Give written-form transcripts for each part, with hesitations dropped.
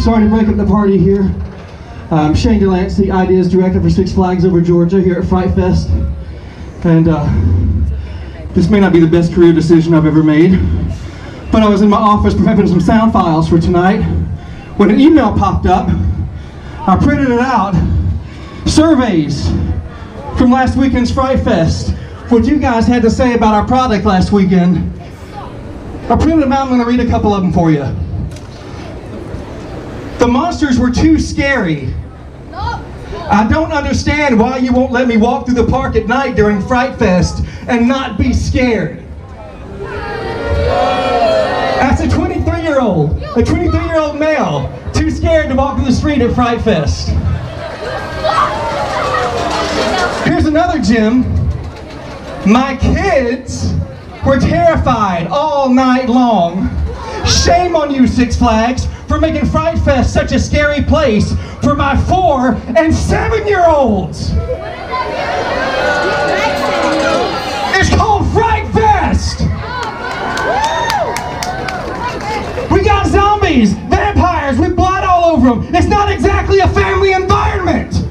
Sorry to break up the party here. I'm Shane Delancey, Ideas Director for Six Flags Over Georgia here at Fright Fest. And this may not be the best career decision I've ever made, but I was in my office prepping some sound files for tonight when an email popped up. I printed it out. Surveys from last weekend's Fright Fest. What you guys had to say about our product last weekend. I printed them out. I'm going to read a couple of them for you. The monsters were too scary. I don't understand why you won't let me walk through the park at night during Fright Fest and not be scared. That's a 23-year-old male, too scared to walk through the street at Fright Fest. Here's another gem. My kids were terrified all night long. Shame on you, Six Flags, for making Fright Fest such a scary place for my 4- and 7-year-olds. It's called Fright Fest. We got zombies, vampires with blood all over them. It's not exactly a family environment.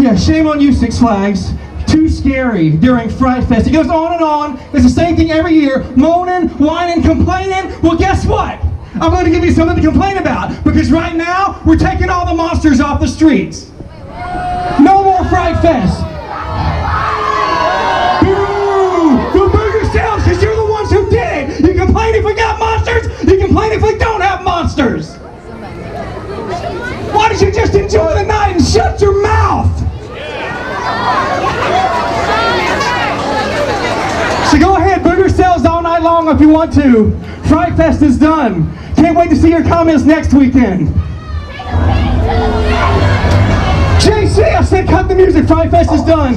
Yeah, shame on you, Six Flags. Too scary during Fright Fest. It goes on and on. It's the same thing every year. Moaning, whining, complaining. Well, guess what? I'm going to give you something to complain about, because right now we're taking all the monsters off the streets. No more Fright Fest. Boo! Go boo yourselves, because you're the ones who did it. You complain if we got monsters. You complain if we don't have monsters. Why don't you just enjoy the night and shut your mouth? So go ahead, boo yourselves all night long if you want to. Fright Fest is done. Can't wait to see your comments next weekend. JC, I said cut the music. Fright Fest is done.